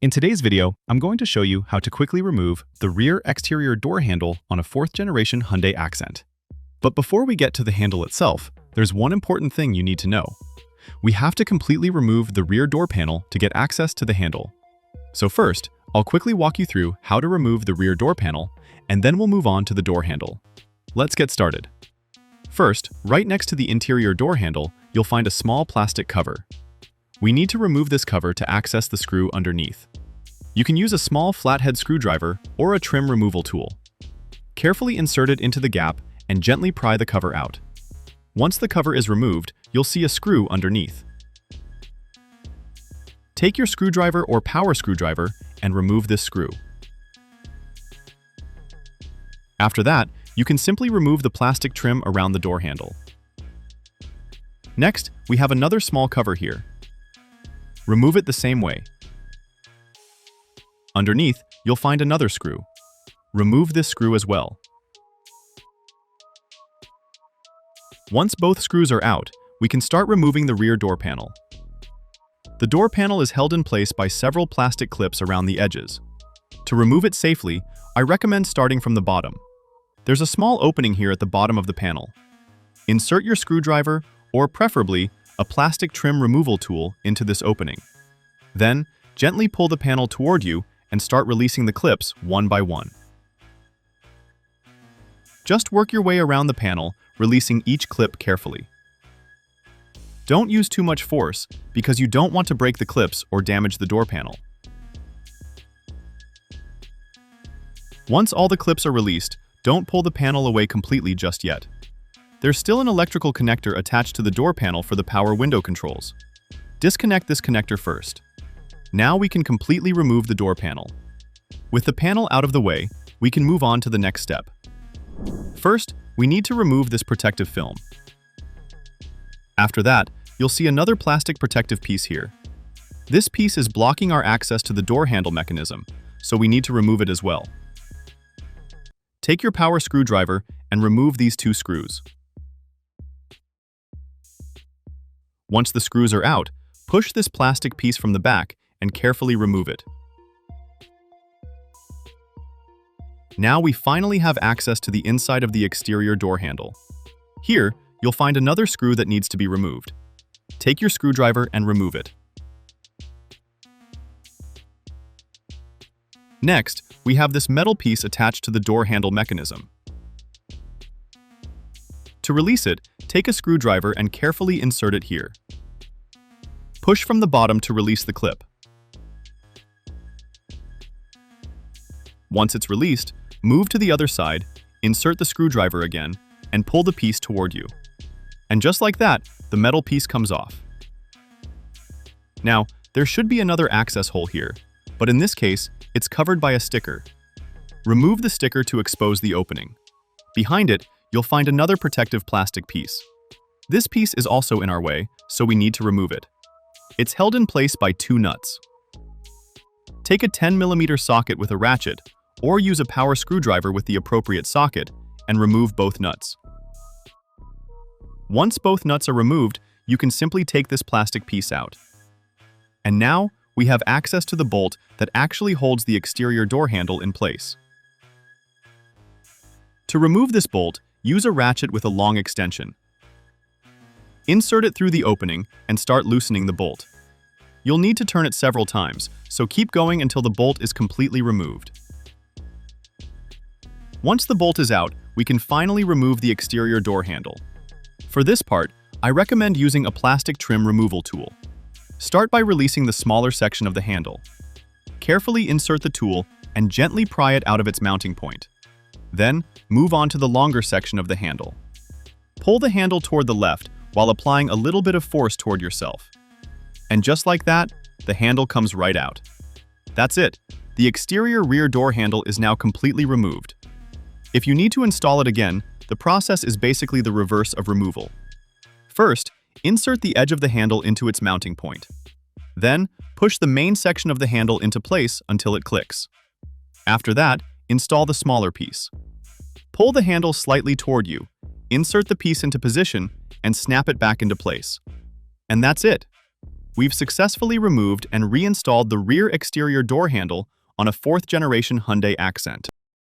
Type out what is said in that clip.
In today's video, I'm going to show you how to quickly remove the rear exterior door handle on a 4th generation Hyundai Accent. But before we get to the handle itself, there's one important thing you need to know. We have to completely remove the rear door panel to get access to the handle. So first, I'll quickly walk you through how to remove the rear door panel, and then we'll move on to the door handle. Let's get started. First, right next to the interior door handle, you'll find a small plastic cover. We need to remove this cover to access the screw underneath. You can use a small flathead screwdriver or a trim removal tool. Carefully insert it into the gap and gently pry the cover out. Once the cover is removed, you'll see a screw underneath. Take your screwdriver or power screwdriver and remove this screw. After that, you can simply remove the plastic trim around the door handle. Next, we have another small cover here. Remove it the same way. Underneath, you'll find another screw. Remove this screw as well. Once both screws are out, we can start removing the rear door panel. The door panel is held in place by several plastic clips around the edges. To remove it safely, I recommend starting from the bottom. There's a small opening here at the bottom of the panel. Insert your screwdriver, or preferably, a plastic trim removal tool into this opening. Then, gently pull the panel toward you and start releasing the clips one by one. Just work your way around the panel, releasing each clip carefully. Don't use too much force because you don't want to break the clips or damage the door panel. Once all the clips are released, don't pull the panel away completely just yet. There's still an electrical connector attached to the door panel for the power window controls. Disconnect this connector first. Now we can completely remove the door panel. With the panel out of the way, we can move on to the next step. First, we need to remove this protective film. After that, you'll see another plastic protective piece here. This piece is blocking our access to the door handle mechanism, so we need to remove it as well. Take your power screwdriver and remove these two screws. Once the screws are out, push this plastic piece from the back and carefully remove it. Now we finally have access to the inside of the exterior door handle. Here, you'll find another screw that needs to be removed. Take your screwdriver and remove it. Next, we have this metal piece attached to the door handle mechanism. To release it, take a screwdriver and carefully insert it here. Push from the bottom to release the clip. Once it's released, move to the other side, insert the screwdriver again, and pull the piece toward you. And just like that, the metal piece comes off. Now, there should be another access hole here, but in this case, it's covered by a sticker. Remove the sticker to expose the opening. Behind it, you'll find another protective plastic piece. This piece is also in our way, so we need to remove it. It's held in place by two nuts. Take a 10mm socket with a ratchet, or use a power screwdriver with the appropriate socket, and remove both nuts. Once both nuts are removed, you can simply take this plastic piece out. And now, we have access to the bolt that actually holds the exterior door handle in place. To remove this bolt, use a ratchet with a long extension. Insert it through the opening and start loosening the bolt. You'll need to turn it several times, so keep going until the bolt is completely removed. Once the bolt is out, we can finally remove the exterior door handle. For this part, I recommend using a plastic trim removal tool. Start by releasing the smaller section of the handle. Carefully insert the tool and gently pry it out of its mounting point. Then, move on to the longer section of the handle. Pull the handle toward the left while applying a little bit of force toward yourself. And just like that, the handle comes right out. That's it. The exterior rear door handle is now completely removed. If you need to install it again, the process is basically the reverse of removal. First, insert the edge of the handle into its mounting point. Then, push the main section of the handle into place until it clicks. After that, install the smaller piece. Pull the handle slightly toward you, insert the piece into position, and snap it back into place. And that's it. we've successfully removed and reinstalled the rear exterior door handle on a 4th-generation Hyundai Accent.